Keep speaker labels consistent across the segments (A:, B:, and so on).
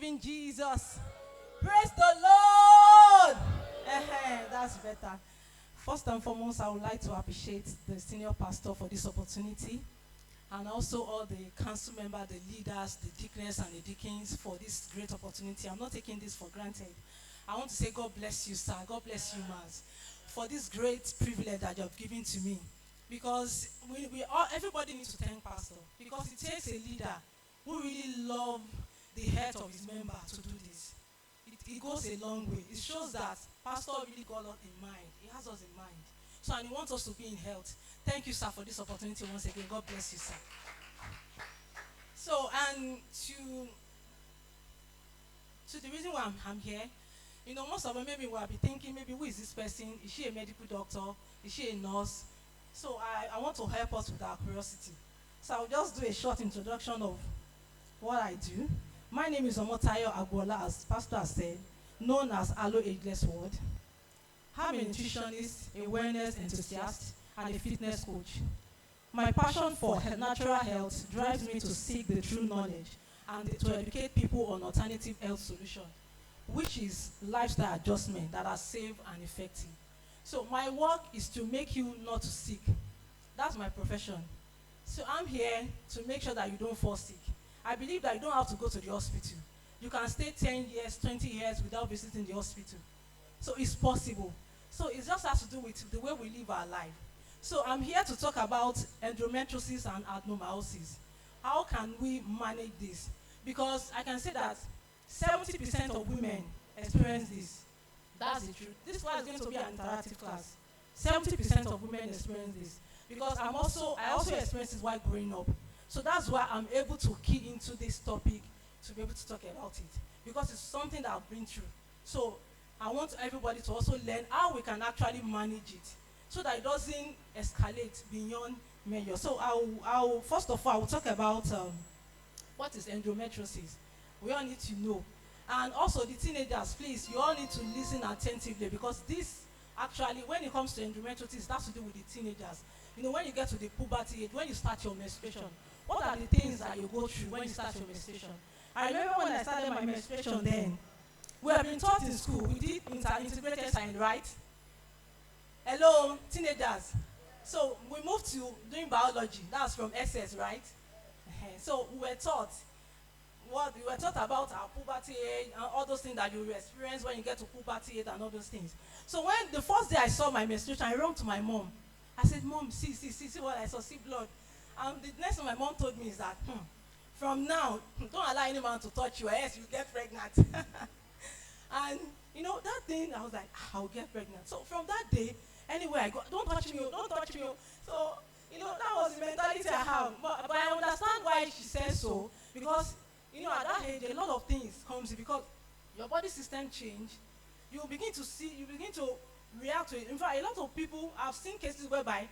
A: living Jesus. Praise the Lord. That's better. First and foremost, I would like to appreciate the senior pastor for this opportunity, and also all the council members, the leaders, the deaconess and the deacons for this great opportunity. I'm not taking this for granted. I want to say God bless you, sir. God bless you, Maz, for this great privilege that you have given to me. Because we all, everybody needs to thank Pastor, because it takes a leader who really love the heart of his member to do this. It goes a long way. It shows that Pastor really got us in mind. He has us in mind. So, and he wants us to be in health. Thank you, sir, for this opportunity once again. God bless you, sir. So, and to the reason why I'm here, most of them maybe will be thinking, maybe who is this person? Is she a medical doctor? Is she a nurse? So I want to help us with our curiosity. So I'll just do a short introduction of what I do. My name is Agboola, as Pastor has said, known as Alo Ageless Word. I'm a nutritionist, a wellness enthusiast, and a fitness coach. My passion for natural health drives me to seek the true knowledge and to educate people on alternative health solutions, which is lifestyle adjustment that are safe and effective. So my work is to make you not to sick. That's my profession. So I'm here to make sure that you don't fall sick. I believe that you don't have to go to the hospital. You can stay 10 years, 20 years without visiting the hospital. So it's possible. So it just has to do with the way we live our life. So I'm here to talk about endometriosis and adenomyosis. How can we manage this? Because I can say that 70% of women experience this. That's the truth. This class is going to be an interactive class. 70% of women experience this. Because I also experienced this while growing up. So that's why I'm able to key into this topic to be able to talk about it. Because it's something that I've been through. So I want everybody to also learn how we can actually manage it, so that it doesn't escalate beyond measure. So I'll first of all, I will talk about what is endometriosis. We all need to know. And also the teenagers, please, you all need to listen attentively, because this actually, when it comes to endometriosis, it has to do with the teenagers. When you get to the puberty age, when you start your menstruation, what are the things that you go through when you start your menstruation? I remember when I started my menstruation then, we have been taught in school, we did integrated science, right? Hello, teenagers. So we moved to doing biology. That's from SS, right? So we were taught about our puberty age and all those things that you experience when you get to puberty age and all those things. So when the first day I saw my menstruation, I ran to my mom. I said, Mom, see what I saw, see blood. And the next thing my mom told me is that, from now, don't allow any man to touch you, or else you get pregnant. And, that thing, I was like, I'll get pregnant. So from that day, anywhere I go, don't touch me, don't touch me. So, that was the mentality I have. But I understand why she says so, because, at that age, a lot of things comes in, because your body system change. You begin to react to it. In fact, a lot of people, I've seen cases whereby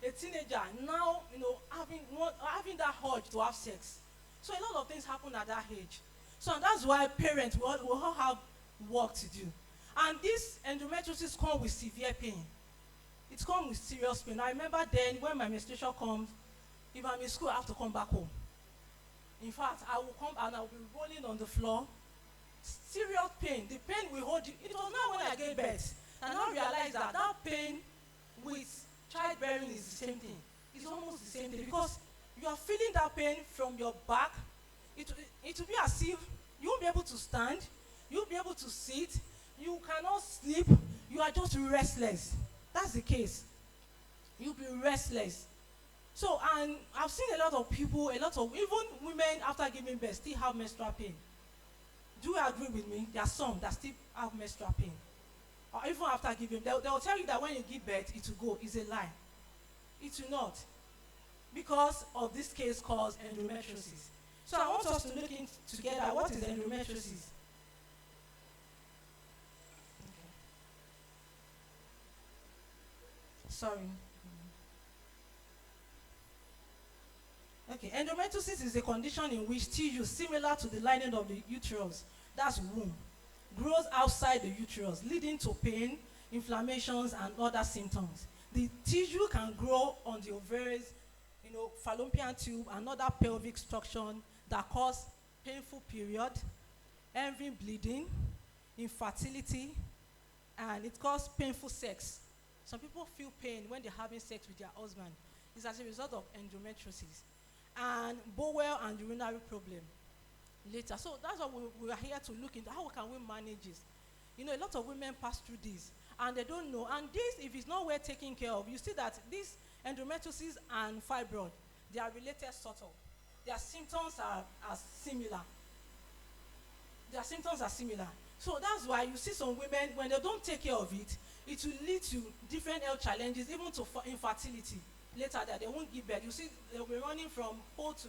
A: a teenager now, having that urge to have sex. So a lot of things happen at that age. So that's why parents will all have work to do. And this endometriosis comes with severe pain. It comes with serious pain. I remember then, when my menstruation comes, if I'm in school, I have to come back home. In fact, I will come and I will be rolling on the floor. Serious pain. The pain will hold you. It was not when I gave birth. And I realized that pain with childbearing is the same thing. It's almost the same thing, because you are feeling that pain from your back. It will be as if you won't be able to stand, you won't be able to sit, you cannot sleep, you are just restless. That's the case. You'll be restless. So, and I've seen a lot of people, even women after giving birth still have menstrual pain. Do you agree with me? There are some that still have menstrual pain. Or even after giving, they'll tell you that when you give birth, it will go. It's a lie. It will not. Because of this case called endometriosis. So I want us to look into together, what is endometriosis? Okay. Sorry. Okay, endometriosis is a condition in which tissue similar to the lining of the uterus, that's womb, grows outside the uterus, leading to pain, inflammations, and other symptoms. The tissue can grow on the ovaries, fallopian tube, and other pelvic structure that cause painful period, envy, bleeding, infertility, and it causes painful sex. Some people feel pain when they're having sex with their husband. It's as a result of endometriosis and bowel and urinary problem later. So that's what we are here to look into. How can we manage this? You know, a lot of women pass through this and they don't know. And this, if it's not well taken care of, you see that this endometriosis and fibroid, they are related sort of. Their symptoms are similar. Their symptoms are similar. So that's why you see some women, when they don't take care of it, it will lead to different health challenges, even to infertility. Later that they won't give birth. You see, they'll be running from pole to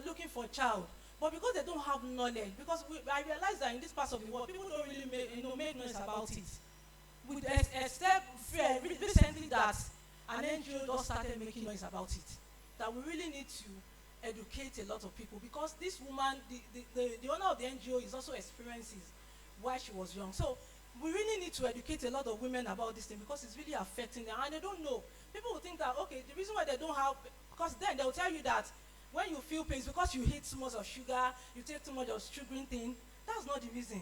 A: looking for a child. But because they don't have knowledge, because I realize that in this part of the world, people don't really make noise about it. With except recently that an NGO just started making noise about it. That we really need to educate a lot of people, because this woman, the owner of the NGO, is also experiences while she was young. So we really need to educate a lot of women about this thing, because it's really affecting them and they don't know. People will think that, okay, the reason why they don't have, because then they'll tell you that when you feel pain, it's because you eat too much of sugar, you take too much of sugary thing. That's not the reason.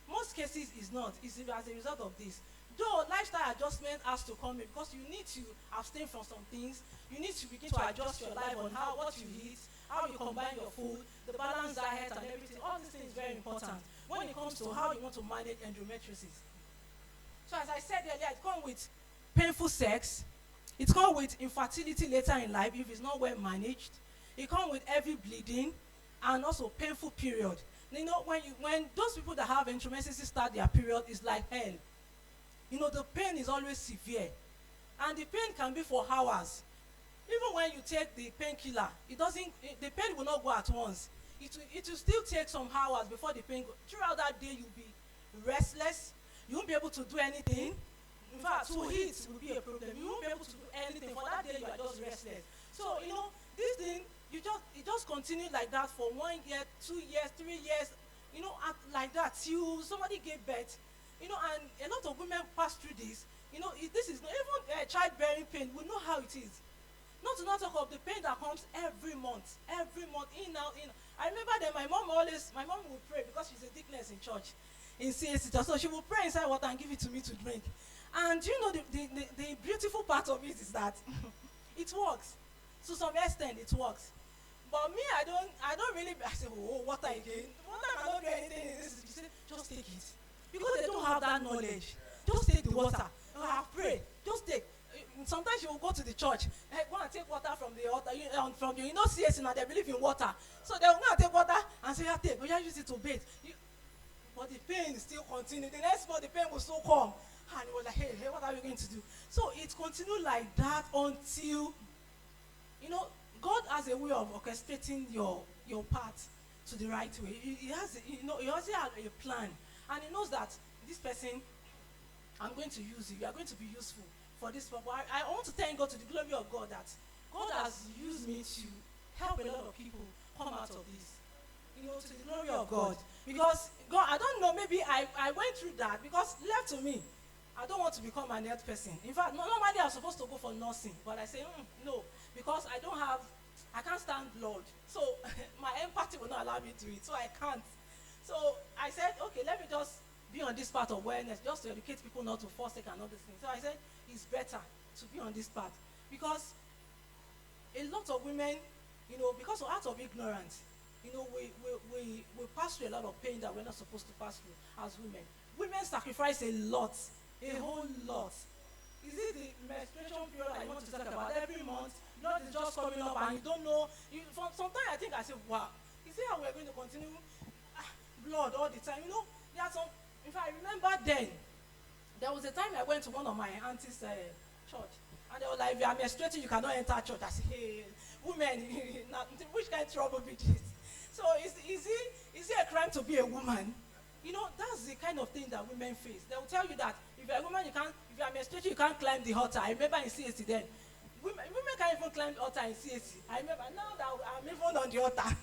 A: Most cases is not. It's as a result of this. Though lifestyle adjustment has to come in, because you need to abstain from some things. You need to begin to adjust your life on what you eat, how you combine your food, the balanced diet and everything. All these things is very important when it comes to how you want to manage endometriosis. So as I said earlier, it comes with painful sex. It comes with infertility later in life if it's not well managed. It comes with heavy bleeding and also painful period. You know, when those people that have endometriosis start their period, it's like hell. You know, the pain is always severe. And the pain can be for hours. Even when you take the painkiller, the pain will not go at once. It will still take some hours before the pain goes. Throughout that day, you'll be restless. You won't be able to do anything. In fact, to eat will be a problem. You won't be able to do anything. For that day, you are just restless. So, you know, this thing, it just continued like that for 1 year, 2 years, 3 years, you know, like that till somebody gave birth. You know, and a lot of women pass through this. You know, this is not even childbearing pain. We know how it is. Not to not talk of the pain that comes every month, in out, in. I remember that my mom would pray, because she's a deaconess in church, in CAC, so she would pray inside water and give it to me to drink. And you know, the beautiful part of it is that it works. To some extent, it works. But me, I don't really. I say, oh, water again. Water cannot do anything. You say, just take it, because they don't have that knowledge. Just take the water. Pray. Just take. Sometimes you will go to the church, go and take water from the altar, you know, CAC now, they believe in water. So they will go and take water and say, take, but you use it to bathe. But the pain still continues. The next month, the pain will still come. And it was like, hey, what are we going to do? So it continued like that until, you know, God has a way of orchestrating your path to the right way. He has, you know, he also has a plan. And he knows that this person, I'm going to use you. You are going to be useful for this purpose. I want to thank God, to the glory of God, that God has used me to help a lot of people come out of this. You know, to the glory of God. Because God, I don't know, maybe I went through that, because left to me, I don't want to become an health person. In fact, normally I was supposed to go for nursing, but I say, no, because I can't stand blood. So my empathy will not allow me to it, so I can't. So I said, okay, let me just be on this part of awareness, just to educate people not to forsake and all these things. So I said, it's better to be on this path, because a lot of women, you know, because out of ignorance, you know, we pass through a lot of pain that we're not supposed to pass through as women. Women sacrifice a lot, a whole lot. Is it the menstruation period I want to talk about every month? Blood is just coming up and you don't know. Sometimes I think I say, wow, is it how we're going to continue blood all the time? You know, there are some. In fact, I remember then, there was a time I went to one of my auntie's church, and they were like, if you are menstruating, you cannot enter church. I said, hey, women, which kind of trouble be this? So is it a crime to be a woman? You know, that's the kind of thing that women face. They will tell you that if you're a woman, if you are menstruating, you can't climb the altar. I remember in CAC then, women can't even climb the altar in CAC. I remember now that I'm even on the altar.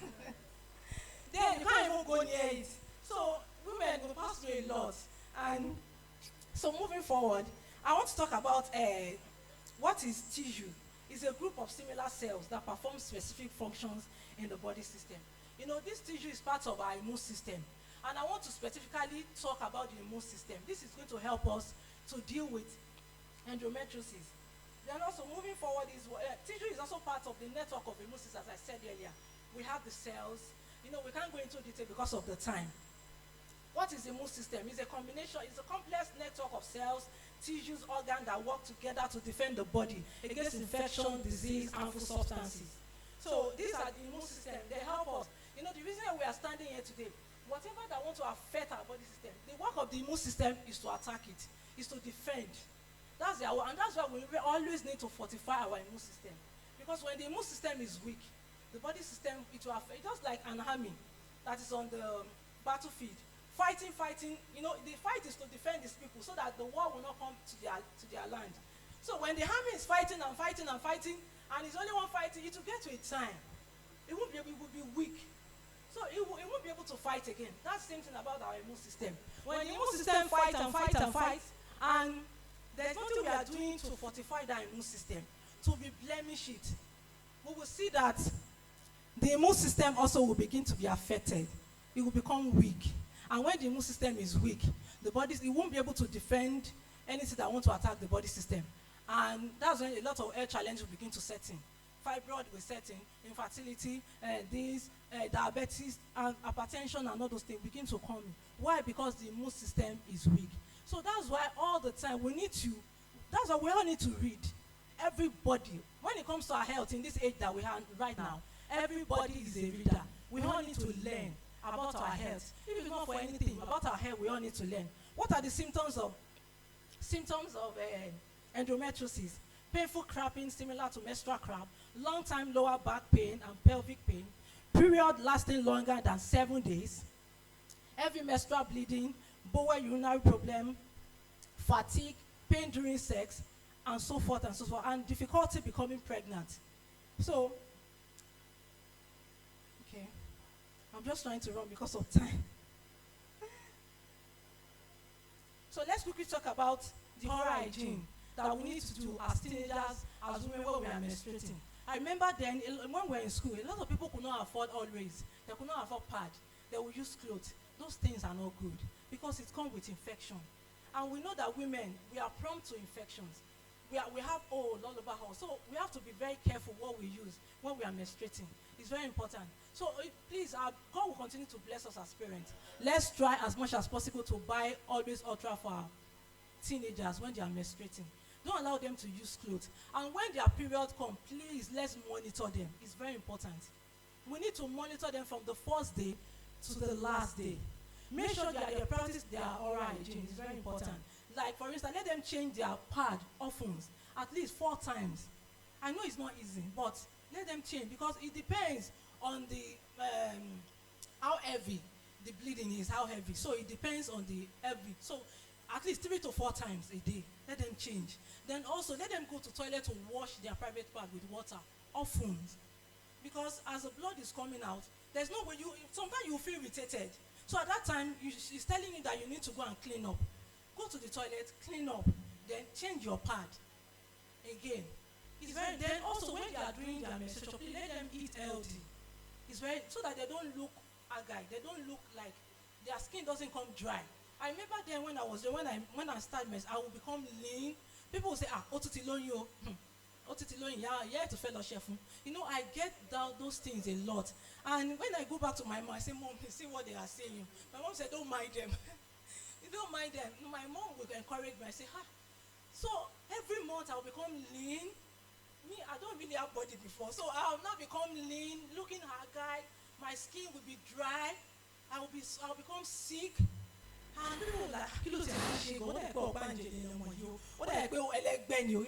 A: Then you can't even go near it. So women will pass through a lot. And so moving forward, I want to talk about what is tissue. It's a group of similar cells that perform specific functions in the body system. You know, this tissue is part of our immune system. And I want to specifically talk about the immune system. This is going to help us to deal with endometriosis. Then also moving forward is tissue is also part of the network of immune system, as I said earlier. We have the cells. You know, we can't go into detail because of the time. What is the immune system? It's a combination, it's a complex network of cells, tissues, organs that work together to defend the body against infection, disease, harmful substances. So these are the immune system. They help us. You know, the reason we are standing here today, whatever that wants to affect our body system, the work of the immune system is to attack it, is to defend. That's their work, and that's why we always need to fortify our immune system. Because when the immune system is weak, the body system, it will affect, just like an army that is on the battlefield. Fighting, you know, the fight is to defend these people so that the war will not come to their land. So when the army is fighting and fighting and fighting, and it's only one fighting, it will get to a time. It will be weak. So it won't be able to fight again. That's the same thing about our immune system. When the immune system fights and fights and fights, and there's nothing we are doing to fortify that immune system, to replenish it, we will see that the immune system also will begin to be affected. It will become weak. And when the immune system is weak, the body, it won't be able to defend anything that wants to attack the body system. And that's when a lot of health challenges will begin to set in. Fibroid will set in, infertility, diabetes, and hypertension, and all those things begin to come in. Why? Because the immune system is weak. So that's why all the time that's why we all need to read. Everybody, when it comes to our health in this age that we have right now, everybody is a reader. We all need to learn about our health. If it's not for anything, about our health, we all need to learn. What are the symptoms of endometriosis? Painful cramping similar to menstrual cramp, long-time lower back pain and pelvic pain, period lasting longer than 7 days, heavy menstrual bleeding, bowel urinary problem, fatigue, pain during sex, and so forth and so forth, and difficulty becoming pregnant. So, okay, I'm just trying to run because of time. So let's quickly talk about the oral hygiene that we need to do as teenagers, as women when we are menstruating. I remember then, when we were in school, a lot of people could not afford always. They could not afford pad. They would use clothes. Those things are not good because it comes with infection. And we know that women, we are prone to infections. We have old all over us. So we have to be very careful what we use when we are menstruating. It's very important. So please, God will continue to bless us as parents. Let's try as much as possible to buy always ultra for our teenagers when they are menstruating. Don't allow them to use clothes. And when their period comes, please, let's monitor them. It's very important. We need to monitor them from the first day to the last day. Make sure that they practice their oral hygiene. It's very important. Like, for instance, let them change their pad often, at least 4 times. I know it's not easy, but let them change because it depends on the how heavy the bleeding is, how heavy. So it depends on the heavy. So at least 3 to 4 times a day. Let them change. Then also let them go to toilet to wash their private part with water often. Because as the blood is coming out, there's no way sometimes you feel irritated. So at that time, it's telling you that you need to go and clean up. Go to the toilet, clean up, then change your pad again. Then also when they are doing their menstruation, let them eat healthy. It's very, so that they don't look agile, they don't look like their skin doesn't come dry. I remember then when I started I will become lean. People will say, otutiloyo, yeah, to fellowship. You know, I get those things a lot. And when I go back to my mom, I say, Mom, you see what they are saying. My mom said, don't mind them. You don't mind them. My mom would encourage me. I say, So every month I'll become lean. Me, I don't really have body before. So I'll now become lean, looking haggard. My skin will be dry. I'll become sick. And people will like, you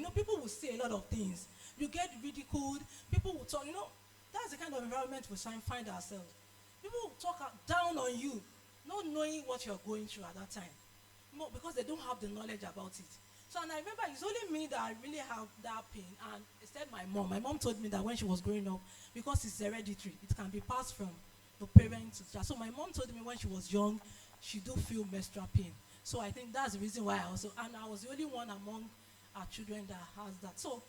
A: know, people will say a lot of things. You get ridiculed. People will talk, that's the kind of environment we find ourselves. People will talk down on you, not knowing what you're going through at that time. Because they don't have the knowledge about it. So, and I remember it's only me that I really have that pain. And instead my mom. My mom told me that when she was growing up, because it's hereditary, it can be passed from the parents to child. So my mom told me when she was young, she do feel menstrual pain. So I think that's the reason why I was the only one among our children that has that. So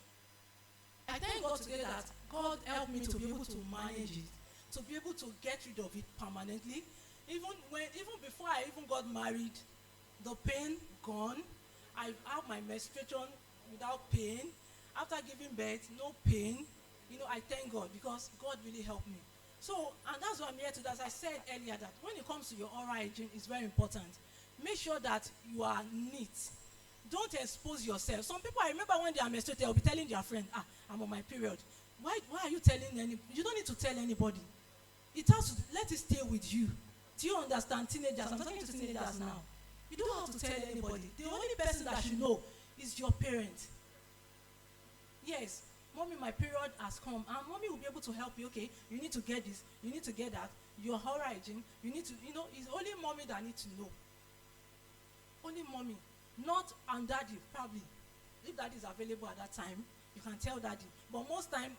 A: I thank God today that God helped me to be able to manage it, to be able to get rid of it permanently. Even before I even got married, the pain gone. I have my menstruation without pain. After giving birth, no pain. I thank God because God really helped me. So, and that's why I'm here today. As I said earlier, that when it comes to your oral hygiene, it's very important. Make sure that you are neat. Don't expose yourself. Some people, I remember when they are menstruating, they'll be telling their friend, I'm on my period. Why are you telling you don't need to tell anybody. It has to, let it stay with you. Do you understand? Teenagers, I'm talking to teenagers now. You don't have to tell anybody. The only person that should know is your parent. Yes, mommy, my period has come, and mommy will be able to help you. Okay, you need to get this, you need to get that. Your oral hygiene, you need to, it's only mommy that needs to know. Only mommy, not and daddy, probably. If daddy is available at that time, you can tell daddy. But most time,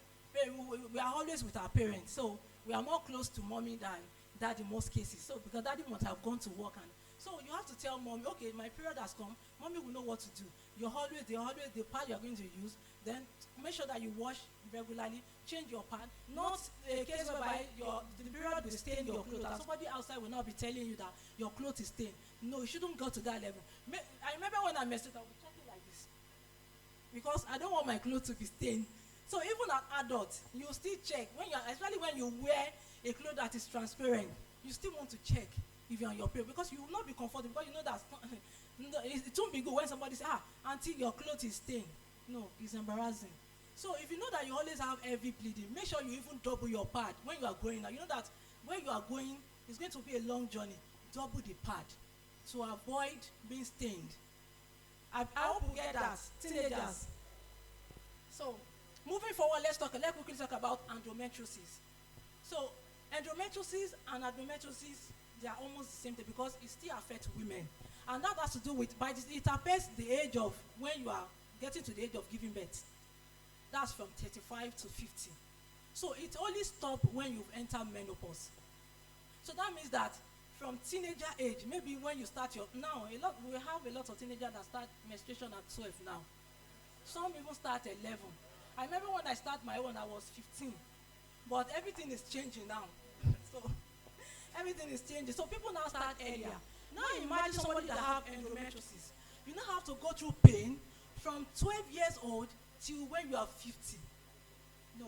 A: we are always with our parents, so we are more close to mommy than daddy in most cases. So because daddy must have gone to work, and so you have to tell mommy, okay, my period has come. Mommy will know what to do. The pad you are going to use. Then make sure that you wash regularly. Change your pad. Not a case whereby the period will stain your clothes, and somebody outside will not be telling you that your clothes is stained. No, you shouldn't go to that level. I remember when I menstruated, I would be checking like this because I don't want my clothes to be stained. So even as adults, you still check especially when you wear a cloth that is transparent. You still want to check if you're on your period because you will not be comfortable because you know that it won't be good when somebody says, auntie, your clothes is stained. No, it's embarrassing. So if you know that you always have heavy bleeding, make sure you even double your pad when you are going. Now you know that where you are going is going to be a long journey. Double the pad to avoid being stained. I hope you get that, teenagers. So moving forward, let's quickly talk about endometriosis. So endometriosis and endometriosis, they are almost the same thing because it still affects women, and that has to do with it affects the age of when you are getting to the age of giving birth. That's from 35 to 50. So it only stops when you've entered menopause. So that means that from teenager age, maybe when you start we have a lot of teenagers that start menstruation at 12 now. Some even start at 11. I remember when I started my own, I was 15. But everything is changing now. So everything is changing. So people now start earlier. Now imagine somebody that have endometriosis. You now have to go through pain from 12 years old till when you are 50. No.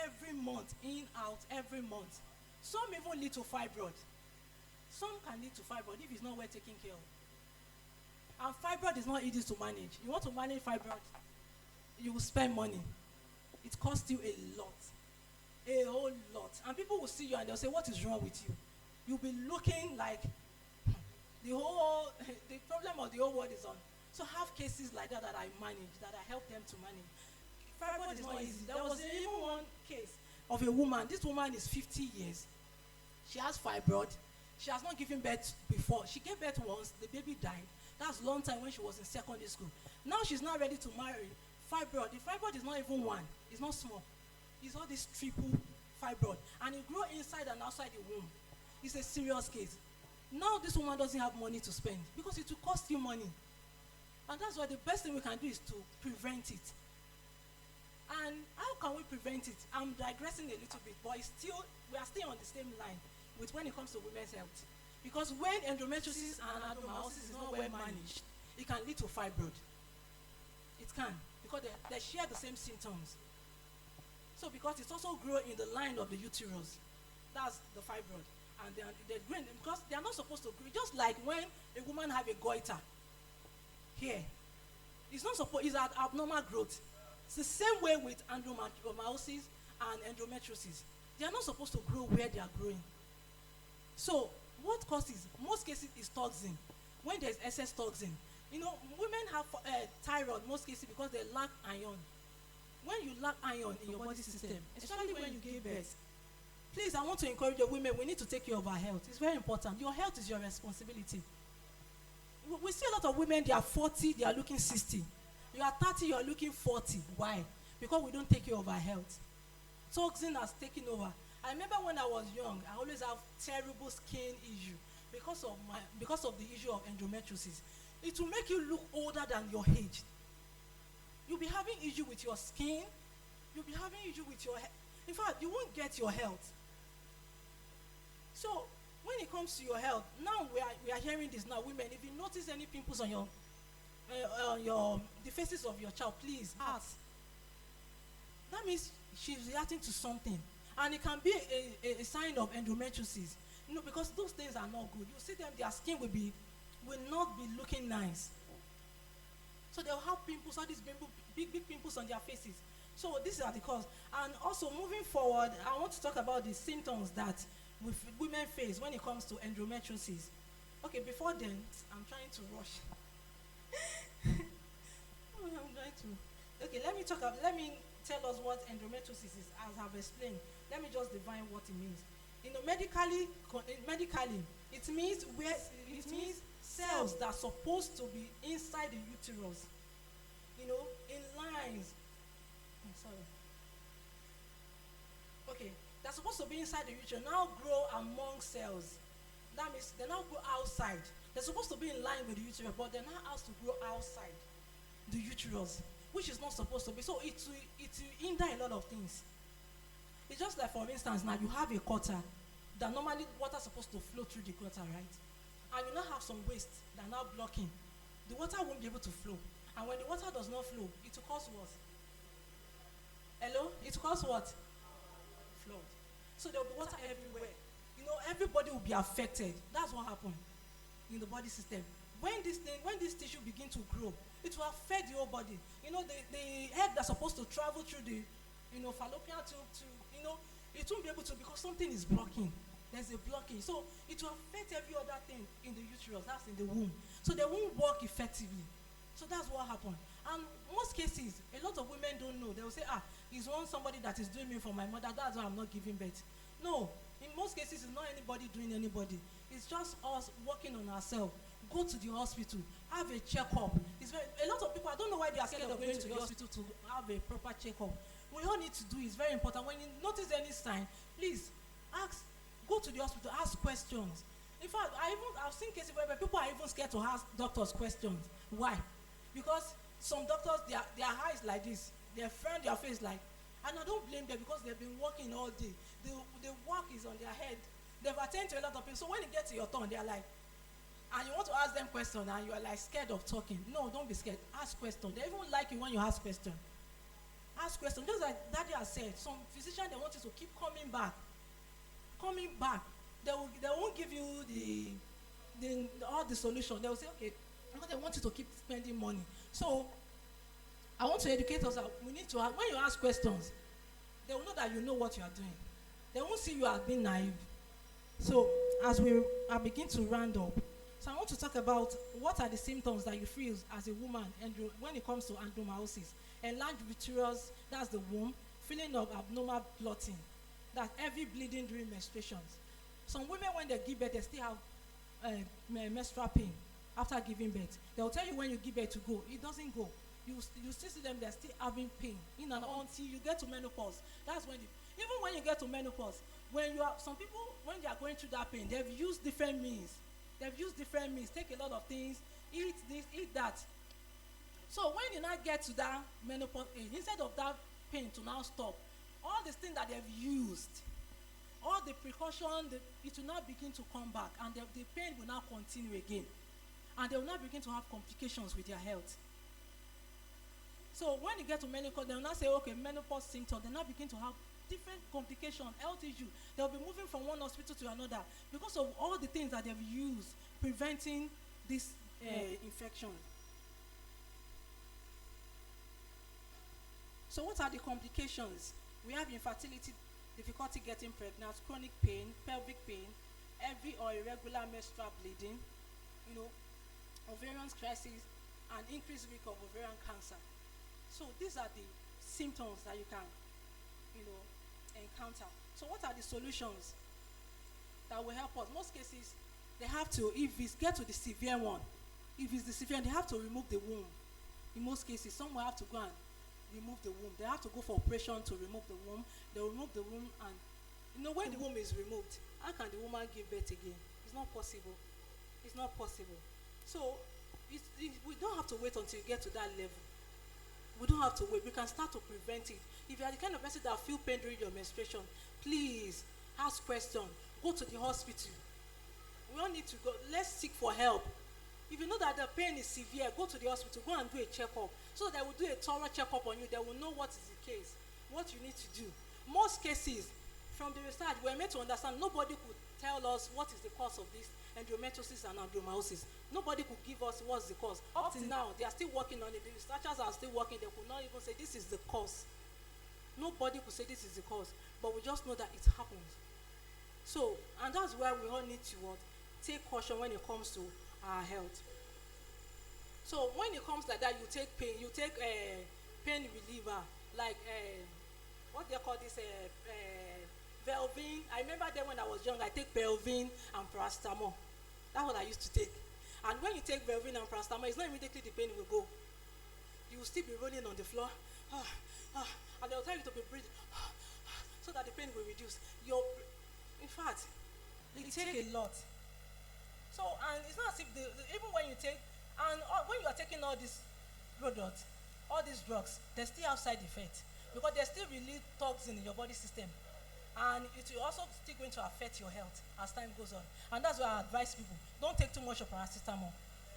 A: Every month, in, out, every month. Some even lead to fibroid. Some can lead to fibroid if it's not well taken care of. And fibroid is not easy to manage. You want to manage fibroid, you will spend money. It costs you a lot. A whole lot. And people will see you and they'll say, what is wrong with you? You'll be looking like the problem of the whole world is on. So have cases like that I manage, that I help them to manage. Fibroid is not easy. There was even one case of a woman. This woman is 50 years. She has fibroid. She has not given birth before. She gave birth once. The baby died. That's a long time when she was in secondary school. Now she's not ready to marry. Fibroid. The fibroid is not even one. It's not small. It's all this triple fibroid. And it grows inside and outside the womb. It's a serious case. Now this woman doesn't have money to spend because it will cost you money. And that's why the best thing we can do is to prevent it. And how can we prevent it? I'm digressing a little bit, but we are still on the same line with when it comes to women's health. Because when endometriosis and adenomyosis is not well managed, it can lead to fibroid. It can, because they share the same symptoms. So because it's also grow in the line of the uterus, that's the fibroid. And they're growing because they are not supposed to grow. Just like when a woman have a goiter here, it's not supposed. It's an abnormal growth. It's the same way with adenomyosis and endometriosis. They are not supposed to grow where they are growing. So what causes? Most cases is toxin. When there's excess toxin, women have thyroid most cases because they lack iron. When you lack iron in your body system, especially when you give birth, please, I want to encourage the women. We need to take care of our health. It's very important. Your health is your responsibility. We see a lot of women. They are 40. They are looking 60. You are 30, you are looking 40. Why? Because we don't take care of our health. Toxin has taken over. I remember when I was young, I always have terrible skin issue because of the issue of endometriosis. It will make you look older than your age. You'll be having issue with your skin. You'll be having issue with your health. In fact, you won't get your health. So when it comes to your health, now we are hearing this now. Women, if you notice any pimples on your the faces of your child, please ask. That means she's reacting to something, and it can be a sign of endometriosis. Because those things are not good. You see them, their skin will not be looking nice. So they'll have pimples, all these big pimples on their faces. So these are the cause. And also moving forward, I want to talk about the symptoms that women face when it comes to endometriosis. Okay, before then, I'm trying to rush. I'm trying to. Okay, let me tell us what endometriosis is, as I've explained. Let me just define what it means. Medically, it means cells that are supposed to be inside the uterus, in lines. Sorry. Okay, they're supposed to be inside the uterus, now grow among cells. That means they now grow outside. They're supposed to be in line with the uterus, but they're now asked to grow outside the uterus, which is not supposed to be. So it will hinder a lot of things. It's just like, for instance, now you have a gutter that normally water is supposed to flow through the gutter, right? And you now have some waste that are now blocking. The water won't be able to flow. And when the water does not flow, it will cause what? Hello? It will cause what? Flood. So there will be water everywhere. Everybody will be affected. That's what happened in the body system. When this tissue begin to grow, it will affect the whole body. The egg that's supposed to travel through the fallopian tube it won't be able to, because something is blocking. There's a blockage. So it will affect every other thing in the uterus, that's in the womb. So they won't work effectively. So that's what happened. And most cases, a lot of women don't know. They will say, it's somebody that is doing me for my mother, that's why I'm not giving birth. No, in most cases, it's not anybody doing anybody. It's just us working on ourselves. Go to the hospital, have a checkup. A lot of people, I don't know why they are scared of going to the hospital to have a proper checkup. What you all need to do is very important. When you notice any sign, please go to the hospital, ask questions. In fact, I've seen cases where people are even scared to ask doctors questions. Why? Because some doctors, their eyes like this, they frown their face like, and I don't blame them, because they've been working all day. The work is on their head. They've attended to a lot of people. So when you get to your turn, they're like, and you want to ask them questions, and you are like scared of talking. No, don't be scared. Ask questions. They even like you when you ask questions. Ask questions. Just like Daddy has said, some physicians, they want you to keep coming back. They won't give you all the solution. They will say, okay, because they want you to keep spending money. So I want to educate us that we need to when you ask questions, they will know that you know what you are doing. They won't see you as being naive. So as I begin to round up, so I want to talk about what are the symptoms that you feel as a woman and when it comes to endometriosis. Enlarged uterus, that's the womb. Feeling of abnormal bloating, that's heavy bleeding during menstruations. Some women, when they give birth, they still have menstrual pain after giving birth. They will tell you when you give birth to go. It doesn't go. You still see them, they're still having pain in and until you get to menopause. That's when even when you get to menopause, some people, when they are going through that pain, they've used different means. Take a lot of things, eat this, eat that. So when you now get to that menopause age, instead of that pain to now stop, all these things that they've used, all the precaution, it will now begin to come back, and the pain will now continue again. And they will now begin to have complications with their health. So when you get to menopause, they will now say, okay, menopause symptoms. They now begin to have different complications, health issues. They'll be moving from one hospital to another because of all the things that they've used preventing this infection. So what are the complications? We have infertility, difficulty getting pregnant, chronic pain, pelvic pain, heavy or irregular menstrual bleeding, ovarian crisis, and increased risk of ovarian cancer. So these are the symptoms that you can, encounter. So what are the solutions that will help us? Most cases, they have to, if it's get to the severe one, if it's the severe, they have to remove the womb. In most cases, some will have to go and remove the womb. They have to go for operation to remove the womb. They remove the womb, and when the womb is removed, how can the woman give birth again? It's not possible. It's not possible. So we don't have to wait until you get to that level. We don't have to wait. We can start to prevent it. If you are the kind of person that feel pain during your menstruation, please ask questions. Go to the hospital. we all need to go. Let's seek for help. If you know that the pain is severe, go to the hospital, go and do a checkup. So they will do a thorough checkup on you. They will know what is the case, what you need to do. Most cases, from the research, we're made to understand nobody could tell us what is the cause of this endometriosis and adenomyosis. Nobody could give us what's the cause. Up till now, they are still working on it. The researchers are still working. They could not even say this is the cause. Nobody could say this is the cause. But we just know that it happens. So, and that's why we all need to take caution when it comes to our health. So when it comes like that, you take pain reliever, like what they call this, Velvin. I remember then when I was young, I take Velvin and paracetamol. That's what I used to take. And when you take Velvin and paracetamol, it's not immediately the pain will go. You will still be rolling on the floor, and they'll tell you to be breathing, so that the pain will reduce. In fact, it takes a lot. So, and it's not as if even when you take, and when you are taking all these products, all these drugs, they still have side effects because they still release toxin in your body system, and it will also still going to affect your health as time goes on. And that's why I advise people: don't take too much of paracetamol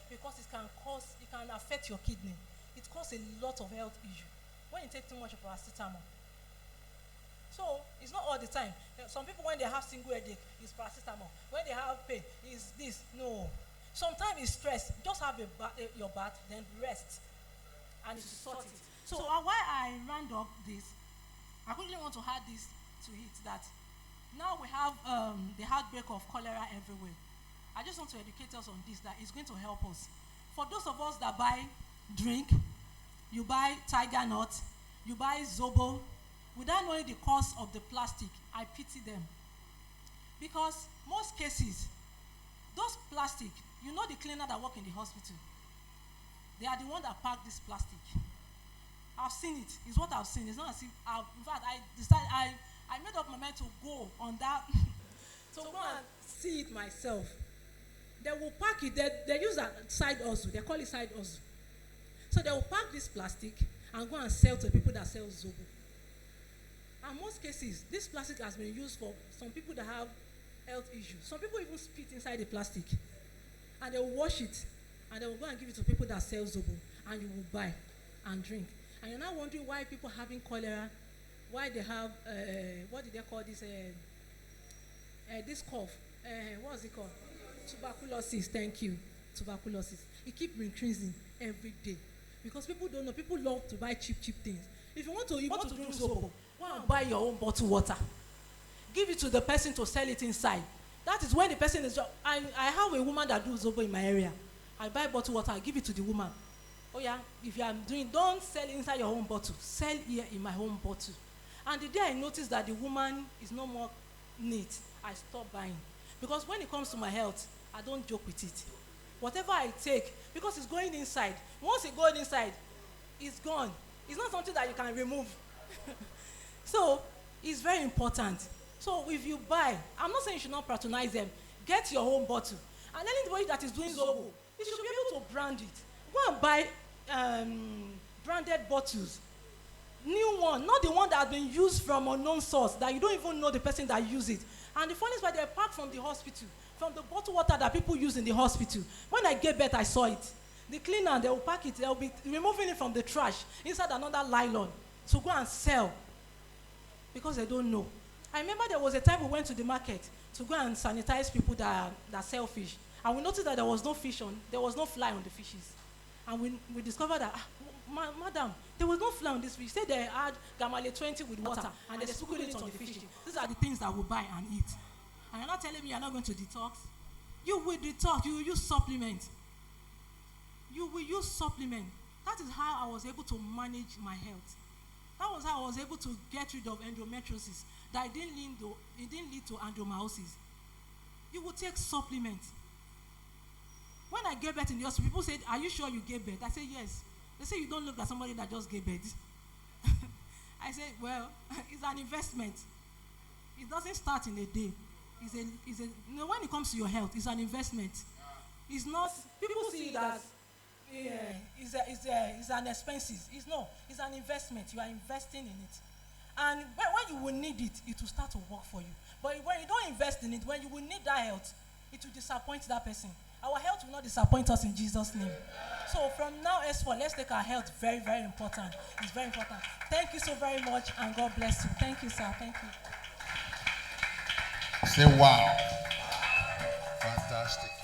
A: because it can affect your kidney. It causes a lot of health issues when you take too much of paracetamol. So it's not all the time. Some people, when they have single headache, it's paracetamol. When they have pain, it's this. No. Sometimes it's stress. Just have your bath, then rest, and it will sort it. So why I round up this, I quickly want to add this to it, that now we have the outbreak of cholera everywhere. I just want to educate us on this, that it's going to help us. For those of us that buy drink, you buy tiger nut, you buy zobo, without knowing the cause of the plastic, I pity them. Because most cases, those plastic, you know the cleaner that work in the hospital, they are the one that pack this plastic. I've seen it. It's what I've seen. It's not as if in fact, I made up my mind to go on that to go and see it myself. They will pack it. They use a side hustle. They call it side hustle. So they will pack this plastic and go and sell to people that sell zobo. And most cases, this plastic has been used for some people that have health issues. Some people even spit inside the plastic, and they will wash it, and they will go and give it to people that sell zobo, and you will buy and drink. And you're now wondering why people having cholera, why they have what did they call this? This cough. What's it called? Tuberculosis. Thank you. Tuberculosis. It keeps increasing every day because people don't know. People love to buy cheap things. If you want to drink zobo, go and buy your own bottled water. Give it to the person to sell it inside. That is when the person is. I have a woman that does zobo in my area. I buy bottled water. I give it to the woman. Oh yeah, if you are doing, don't sell inside your own bottle. Sell here in my own bottle. And the day I noticed that the woman is no more neat, I stopped buying. Because when it comes to my health, I don't joke with it. Whatever I take, because it's going inside. Once it goes inside, it's gone. It's not something that you can remove. So it's very important. So if you buy, I'm not saying you should not patronize them. Get your own bottle. And anybody that is doing zobo, you should be able to brand it. Go and buy branded bottles. New one, not the one that has been used from unknown source, that you don't even know the person that used it. And the funny is why they pack from the hospital, from the bottled water that people use in the hospital. When I gave birth, I saw it. The cleaner, they will pack it, they will be removing it from the trash inside another nylon to go and sell because they don't know. I remember there was a time we went to the market to go and sanitize people that sell fish. And we noticed that there was no there was no fly on the fishes. And we discovered that, madam, there was no fly on this fish. Say they add Gamale 20 with water and they sprinkle it on the fish. These are the things that we buy and eat. And you're not telling me you're not going to detox? You will detox, you will use supplement. You will use supplement. That is how I was able to manage my health. That was how I was able to get rid of endometriosis. That it didn't lead to adenomyosis. You will take supplement. When I gave birth in the hospital, people said, "Are you sure you gave birth?" I said, "Yes." They say, "You don't look like somebody that just gave birth." I said, "Well, it's an investment. It doesn't start in a day. When it comes to your health, it's an investment. It's not. People see it as it's an expenses. It's an investment. You are investing in it, and when you will need it, it will start to work for you. But when you don't invest in it, when you will need that health, it will disappoint that person. Our health will not disappoint us in Jesus' name. So from now henceforth, let's take our health very, very important. It's very important. Thank you so very much, and God bless you. Thank you, sir. Thank you.
B: Say wow. Fantastic.